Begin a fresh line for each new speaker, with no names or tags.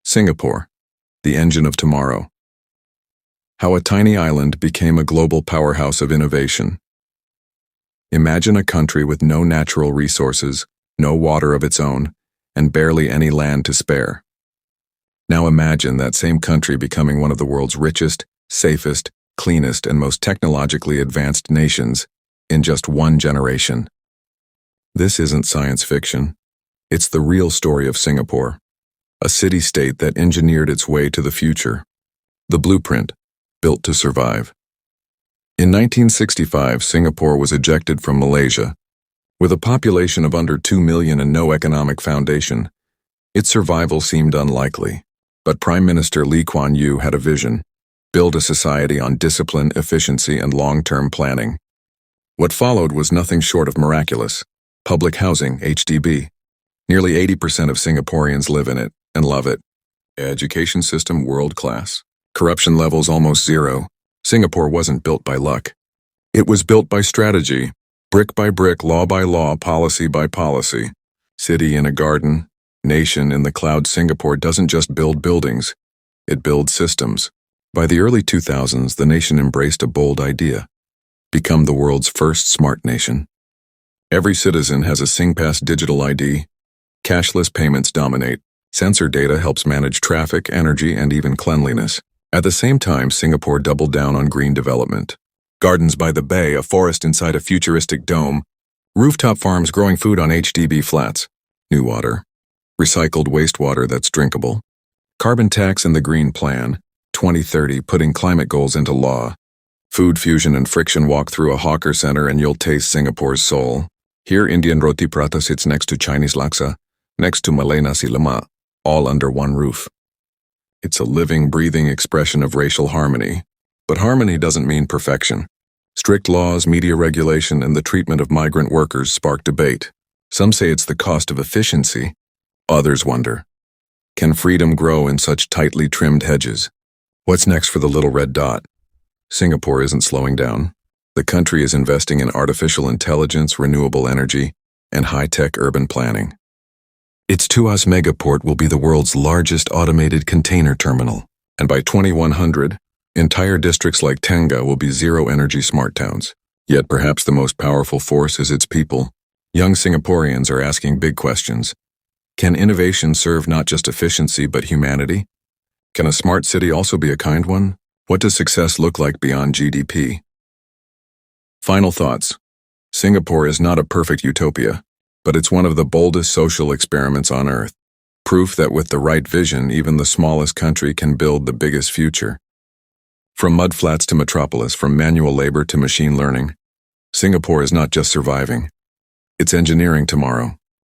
Singapore, the engine of tomorrow. How a tiny island became a global powerhouse of innovation. Imagine a country with no natural resources, no water of its own, and barely any land to spare. Now imagine that same country becoming one of the world's richest, safest, cleanest, and most technologically advanced nations in just one generation. This isn't science fiction. It's the real story of Singapore, a city-state that engineered its way to the future. The blueprint, built to survive. In 1965, Singapore was ejected from Malaysia. With a population of under 2 million and no economic foundation, its survival seemed unlikely. But Prime Minister Lee Kuan Yew had a vision: build a society on discipline, efficiency, and long-term planning. What followed was nothing short of miraculous. Public housing, HDB. Nearly 80% of Singaporeans live in it and love it. Education system world-class. Corruption levels almost zero. Singapore wasn't built by luck. It was built by strategy, brick by brick, law by law, policy by policy. City in a garden, nation in the cloud. Singapore doesn't just build buildings, it builds systems. By the early 2000s, the nation embraced a bold idea: become the world's first smart nation. Every citizen has a SingPass digital ID. Cashless payments dominate. Sensor data helps manage traffic, energy, and even cleanliness. At the same time, Singapore doubled down on green development. Gardens by the bay, a forest inside a futuristic dome, rooftop farms growing food on HDB flats, new water, recycled wastewater that's drinkable, carbon tax in the Green Plan, 2030 putting climate goals into law, food fusion and friction. Walk through a hawker center and you'll taste Singapore's soul. Here, Indian roti prata sits next to Chinese laksa, next to Malay nasi lemak, all under one roof. It's a living, breathing expression of racial harmony. But harmony doesn't mean perfection. Strict laws, media regulation, and the treatment of migrant workers spark debate. Some say it's the cost of efficiency. Others wonder, can freedom grow in such tightly trimmed hedges? What's next for the little red dot? Singapore isn't slowing down. The country is investing in artificial intelligence, renewable energy, and high-tech urban planning. Its Tuas megaport will be the world's largest automated container terminal, and by 2100, entire districts like Tengah will be zero-energy smart towns. Yet perhaps the most powerful force is its people. Young Singaporeans are asking big questions. Can innovation serve not just efficiency but humanity? Can a smart city also be a kind one? What does success look like beyond GDP? Final thoughts. Singapore is not a perfect utopia, but it's one of the boldest social experiments on Earth. Proof that with the right vision, even the smallest country can build the biggest future. From mudflats to metropolis, from manual labor to machine learning, Singapore is not just surviving, it's engineering tomorrow.